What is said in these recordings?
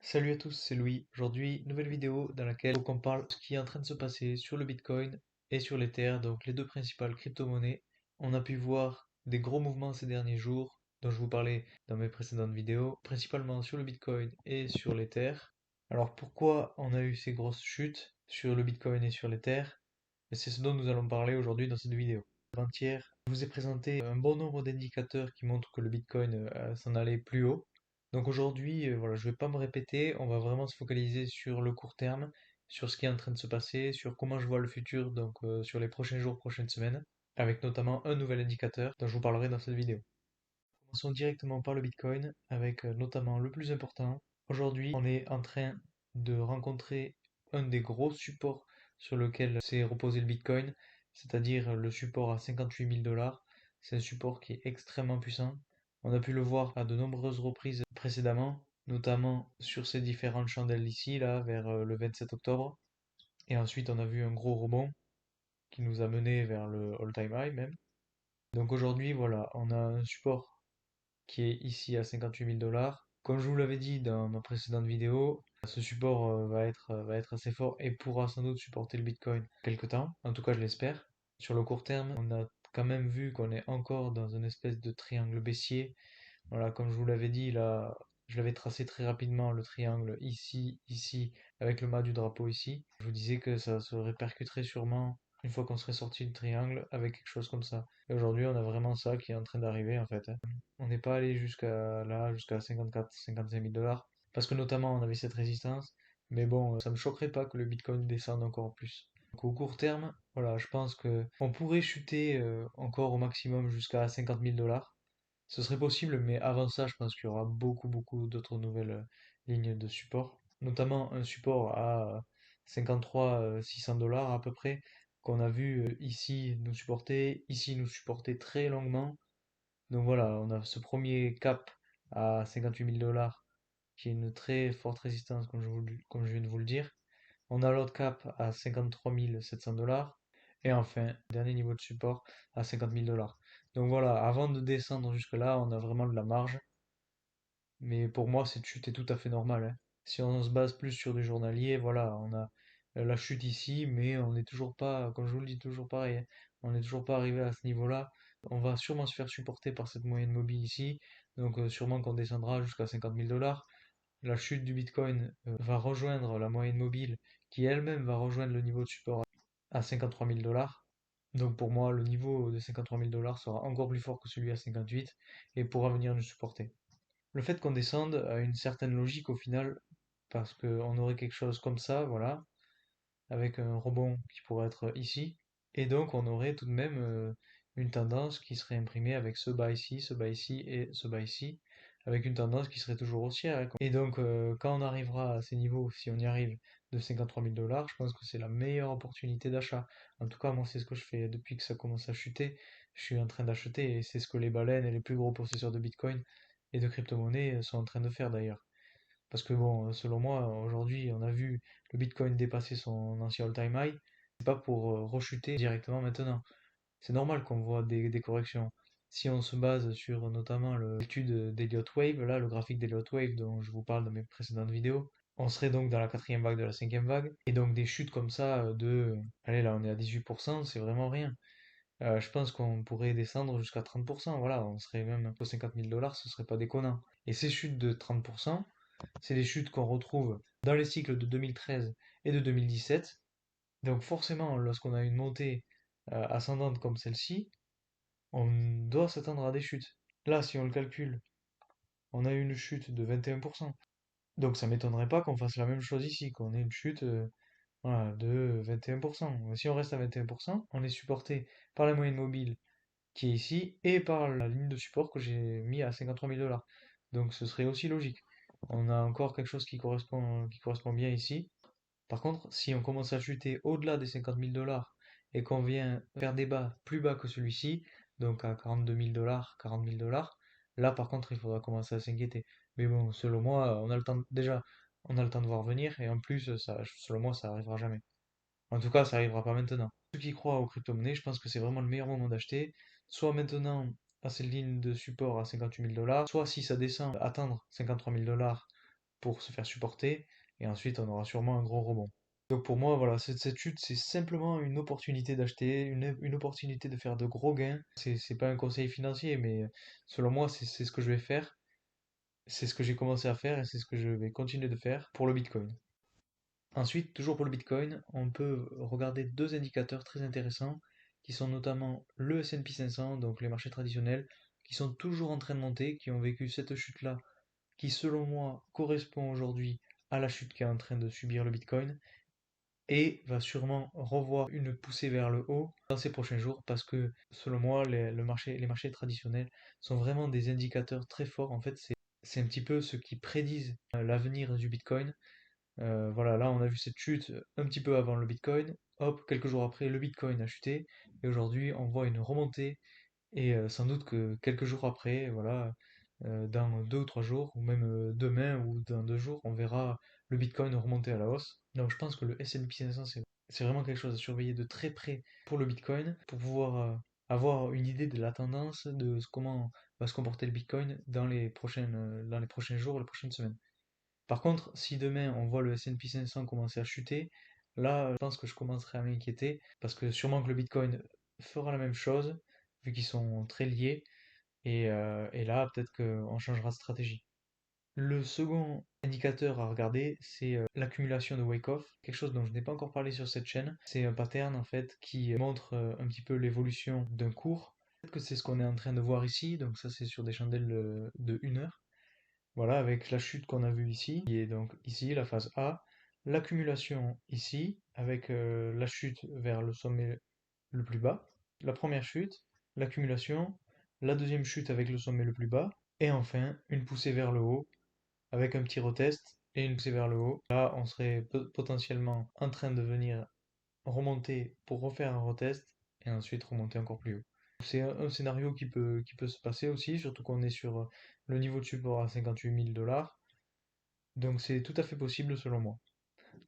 Salut à tous, c'est Louis. Aujourd'hui, nouvelle vidéo dans laquelle on parle de ce qui est en train de se passer sur le Bitcoin et sur l'Ether, donc les deux principales crypto-monnaies. On a pu voir des gros mouvements ces derniers jours, dont je vous parlais dans mes précédentes vidéos, principalement sur le Bitcoin et sur l'Ether. Alors pourquoi on a eu ces grosses chutes sur le Bitcoin et sur l'Ether? C'est ce dont nous allons parler aujourd'hui dans cette vidéo. Avant-hier, je vous ai présenté un bon nombre d'indicateurs qui montrent que le Bitcoin s'en allait plus haut. Donc aujourd'hui, voilà, je vais pas me répéter, on va vraiment se focaliser sur le court terme, sur ce qui est en train de se passer, sur comment je vois le futur, donc sur les prochains jours, prochaines semaines, avec notamment un nouvel indicateur dont je vous parlerai dans cette vidéo. Commençons directement par le Bitcoin, avec notamment le plus important. Aujourd'hui, on est en train de rencontrer un des gros supports sur lequel s'est reposé le Bitcoin, c'est-à-dire le support à 58 000 $. C'est un support qui est extrêmement puissant. On a pu le voir à de nombreuses reprises précédemment, notamment sur ces différentes chandelles ici, là, vers le 27 octobre. Et ensuite, on a vu un gros rebond qui nous a mené vers le all-time high même. Donc aujourd'hui, voilà, on a un support qui est ici à 58 000 $. Comme je vous l'avais dit dans ma précédente vidéo, ce support va être assez fort et pourra sans doute supporter le Bitcoin quelque temps. En tout cas, je l'espère. Sur le court terme, on a quand même vu qu'on est encore dans une espèce de triangle baissier. Voilà, comme je vous l'avais dit, là, je l'avais tracé très rapidement, le triangle ici, ici, avec le mât du drapeau ici. Je vous disais que ça se répercuterait sûrement une fois qu'on serait sorti du triangle avec quelque chose comme ça. Et aujourd'hui, on a vraiment ça qui est en train d'arriver en fait, hein. On n'est pas allé jusqu'à là, jusqu'à 54, 55 000 $, parce que notamment on avait cette résistance. Mais bon, ça me choquerait pas que le Bitcoin descende encore plus. Donc au court terme, voilà, je pense que on pourrait chuter encore au maximum jusqu'à 50 000 $. Ce serait possible, mais avant ça, je pense qu'il y aura beaucoup d'autres nouvelles lignes de support, notamment un support à 53 600 $ à peu près, qu'on a vu ici nous supporter très longuement. Donc voilà, on a ce premier cap à 58 000 $, qui est une très forte résistance, comme je viens de vous le dire. On a l'autre cap à 53 700 $. Et enfin, dernier niveau de support à 50 000 $. Donc voilà, avant de descendre jusque-là, on a vraiment de la marge. Mais pour moi, cette chute est tout à fait normale, hein. Si on se base plus sur du journalier, voilà, on a la chute ici, mais on n'est toujours pas, comme je vous le dis, toujours pareil, hein, on n'est toujours pas arrivé à ce niveau-là. On va sûrement se faire supporter par cette moyenne mobile ici, donc sûrement qu'on descendra jusqu'à 50 000 $. La chute du Bitcoin va rejoindre la moyenne mobile, qui elle-même va rejoindre le niveau de support à 53 000 $. Donc pour moi, le niveau de 53 000 $ sera encore plus fort que celui à 58 et pourra venir nous supporter. Le fait qu'on descende a une certaine logique au final, parce qu'on aurait quelque chose comme ça, voilà, avec un rebond qui pourrait être ici, et donc on aurait tout de même une tendance qui serait imprimée avec ce bas ici et ce bas ici, avec une tendance qui serait toujours haussière, hein. Et donc quand on arrivera à ces niveaux, si on y arrive, de 53 000 $, je pense que c'est la meilleure opportunité d'achat. En tout cas, moi c'est ce que je fais depuis que ça commence à chuter, je suis en train d'acheter, et c'est ce que les baleines et les plus gros possesseurs de Bitcoin et de crypto-monnaies sont en train de faire d'ailleurs. Parce que bon, selon moi, aujourd'hui, on a vu le Bitcoin dépasser son ancien all-time high. C'est pas pour rechuter directement maintenant. C'est normal qu'on voit des corrections. Si on se base sur notamment l'étude d'Elliott Wave, là, le graphique d'Elliott Wave dont je vous parle dans mes précédentes vidéos, on serait donc dans la quatrième vague de la cinquième vague. Et donc des chutes comme ça allez là, on est à 18%, c'est vraiment rien. Je pense qu'on pourrait descendre jusqu'à 30%, voilà, on serait même aux 50 000 $, ce serait pas déconnant. Et ces chutes de 30%, c'est des chutes qu'on retrouve dans les cycles de 2013 et de 2017. Donc forcément, lorsqu'on a une montée ascendante comme celle-ci, on doit s'attendre à des chutes. Là, si on le calcule, on a une chute de 21%. Donc ça m'étonnerait pas qu'on fasse la même chose ici, qu'on ait une chute voilà, de 21%. Si on reste à 21%, on est supporté par la moyenne mobile qui est ici et par la ligne de support que j'ai mis à 53 000 $. Donc ce serait aussi logique. On a encore quelque chose qui correspond bien ici. Par contre, si on commence à chuter au-delà des 50 000 $ et qu'on vient faire des bas plus bas que celui-ci, donc à 42 000 $, 40 000 $, là par contre il faudra commencer à s'inquiéter. Mais bon, selon moi, on a le temps déjà, on a le temps de voir venir et en plus, ça, selon moi, ça arrivera jamais. En tout cas, ça arrivera pas maintenant. Ceux qui croient aux crypto-monnaies, je pense que c'est vraiment le meilleur moment d'acheter, soit maintenant à cette ligne de support à 58 000 $, soit si ça descend, attendre 53 000 $, pour se faire supporter, et ensuite on aura sûrement un gros rebond. Donc pour moi, voilà, cette chute, c'est simplement une opportunité d'acheter, une opportunité de faire de gros gains. C'est pas un conseil financier, mais selon moi, c'est ce que je vais faire. C'est ce que j'ai commencé à faire et c'est ce que je vais continuer de faire pour le Bitcoin. Ensuite, toujours pour le Bitcoin, on peut regarder deux indicateurs très intéressants qui sont notamment le S&P 500, donc les marchés traditionnels, qui sont toujours en train de monter, qui ont vécu cette chute-là, qui selon moi correspond aujourd'hui à la chute qu'est en train de subir le Bitcoin et va sûrement revoir une poussée vers le haut dans ces prochains jours parce que selon moi, les marchés traditionnels sont vraiment des indicateurs très forts. En fait, c'est un petit peu ce qui prédisent l'avenir du Bitcoin. Voilà, là on a vu cette chute un petit peu avant le Bitcoin. Hop, quelques jours après, le Bitcoin a chuté. Et aujourd'hui, on voit une remontée. Et sans doute que quelques jours après, voilà, dans 2 ou 3 jours, ou même demain ou dans 2 jours, on verra le Bitcoin remonter à la hausse. Donc je pense que le S&P 500, c'est vraiment quelque chose à surveiller de très près pour le Bitcoin, pour pouvoir avoir une idée de la tendance, de comment va se comporter le Bitcoin dans les prochains jours, les prochaines semaines. Par contre, si demain on voit le S&P 500 commencer à chuter, là, je pense que je commencerai à m'inquiéter parce que sûrement que le Bitcoin fera la même chose, vu qu'ils sont très liés, et là, peut-être qu'on changera de stratégie. Le second indicateur à regarder, c'est l'accumulation de wake-off, quelque chose dont je n'ai pas encore parlé sur cette chaîne. C'est un pattern en fait qui montre un petit peu l'évolution d'un cours. Peut-être que c'est ce qu'on est en train de voir ici, donc ça c'est sur des chandelles de 1 heure. Voilà, avec la chute qu'on a vue ici, qui est donc ici, la phase A, l'accumulation ici, avec la chute vers le sommet le plus bas, la première chute, l'accumulation, la deuxième chute avec le sommet le plus bas, et enfin une poussée vers le haut, avec un petit retest et une poussée vers le haut. Là, on serait potentiellement en train de venir remonter pour refaire un retest, et ensuite remonter encore plus haut. C'est un scénario qui peut se passer aussi, surtout qu'on est sur le niveau de support à 58 000 $. Donc c'est tout à fait possible selon moi.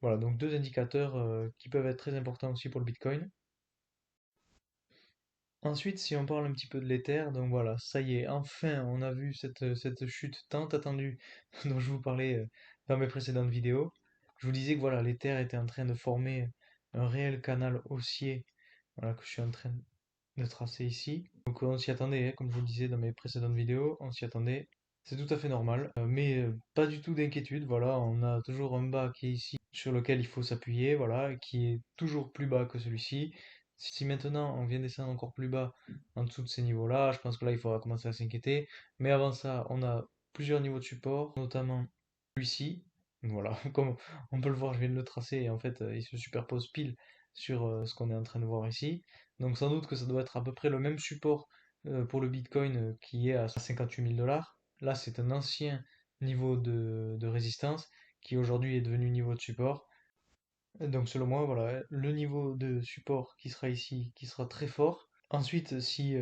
Voilà, donc deux indicateurs qui peuvent être très importants aussi pour le Bitcoin. Ensuite, si on parle un petit peu de l'Ether, donc voilà, ça y est, enfin on a vu cette chute tant attendue dont je vous parlais dans mes précédentes vidéos. Je vous disais que voilà, l'Ether était en train de former un réel canal haussier, voilà, que je suis en train de tracer ici. Donc on s'y attendait, hein, comme je vous le disais dans mes précédentes vidéos, on s'y attendait. C'est tout à fait normal, mais pas du tout d'inquiétude. Voilà, on a toujours un bas qui est ici sur lequel il faut s'appuyer, voilà, et qui est toujours plus bas que celui-ci. Si maintenant on vient descendre encore plus bas en dessous de ces niveaux-là, je pense que là il faudra commencer à s'inquiéter. Mais avant ça, on a plusieurs niveaux de support, notamment celui-ci. Voilà, comme on peut le voir, je viens de le tracer et en fait il se superpose pile sur ce qu'on est en train de voir ici. Donc sans doute que ça doit être à peu près le même support pour le Bitcoin qui est à 58 000 $. Là, c'est un ancien niveau de résistance qui aujourd'hui est devenu niveau de support. Donc selon moi, voilà, le niveau de support qui sera ici, qui sera très fort. Ensuite, si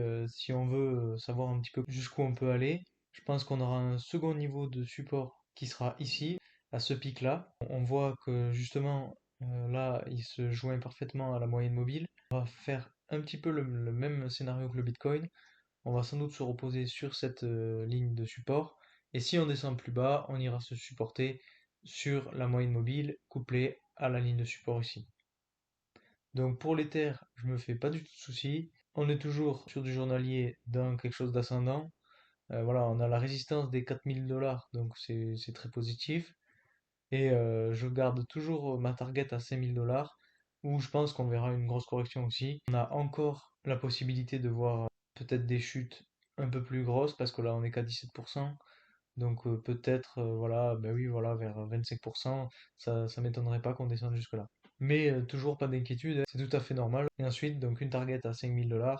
on veut savoir un petit peu jusqu'où on peut aller, je pense qu'on aura un second niveau de support qui sera ici, à ce pic-là. On voit que justement, là, il se joint parfaitement à la moyenne mobile. On va faire un petit peu le même scénario que le Bitcoin. On va sans doute se reposer sur cette ligne de support. Et si on descend plus bas, on ira se supporter sur la moyenne mobile couplée à la ligne de support ici. Donc pour l'Ether, je me fais pas du tout de soucis. On est toujours sur du journalier dans quelque chose d'ascendant. Voilà, on a la résistance des 4000 $, donc c'est très positif. Et je garde toujours ma target à 5000 $, où je pense qu'on verra une grosse correction aussi. On a encore la possibilité de voir peut-être des chutes un peu plus grosses, parce que là on est qu'à 17%. Donc peut-être, voilà, ben oui, voilà, vers 25%, ça m'étonnerait pas qu'on descende jusque-là. Mais toujours pas d'inquiétude, hein, c'est tout à fait normal. Et ensuite, donc une target à 5000 $. Donc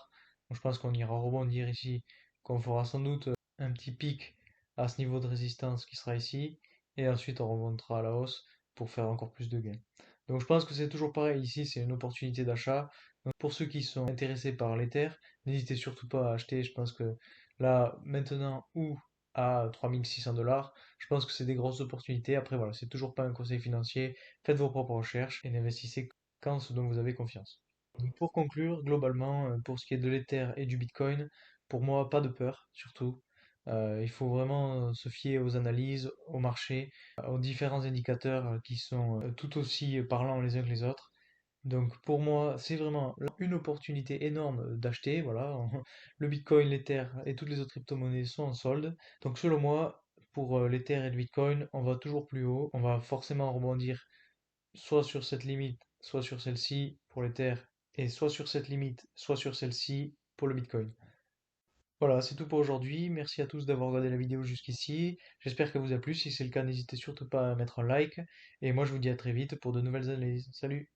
je pense qu'on ira rebondir ici, qu'on fera sans doute un petit pic à ce niveau de résistance qui sera ici, et ensuite on remontera à la hausse pour faire encore plus de gains. Donc je pense que c'est toujours pareil, ici c'est une opportunité d'achat. Donc pour ceux qui sont intéressés par l'Ether, n'hésitez surtout pas à acheter, je pense que là, maintenant ou à 3600 $, je pense que c'est des grosses opportunités. Après voilà, c'est toujours pas un conseil financier, faites vos propres recherches et n'investissez qu'en ce dont vous avez confiance. Donc, pour conclure, globalement, pour ce qui est de l'Ether et du Bitcoin, pour moi, pas de peur, surtout. Il faut vraiment se fier aux analyses, au marché, aux différents indicateurs qui sont tout aussi parlants les uns que les autres. Donc pour moi, c'est vraiment une opportunité énorme d'acheter. Voilà, le Bitcoin, l'Ether et toutes les autres crypto-monnaies sont en solde. Donc selon moi, pour l'Ether et le Bitcoin, on va toujours plus haut. On va forcément rebondir soit sur cette limite, soit sur celle-ci pour l'Ether, et soit sur cette limite, soit sur celle-ci pour le Bitcoin. Voilà, c'est tout pour aujourd'hui. Merci à tous d'avoir regardé la vidéo jusqu'ici. J'espère qu'elle vous a plu. Si c'est le cas, n'hésitez surtout pas à mettre un like. Et moi, je vous dis à très vite pour de nouvelles analyses. Salut!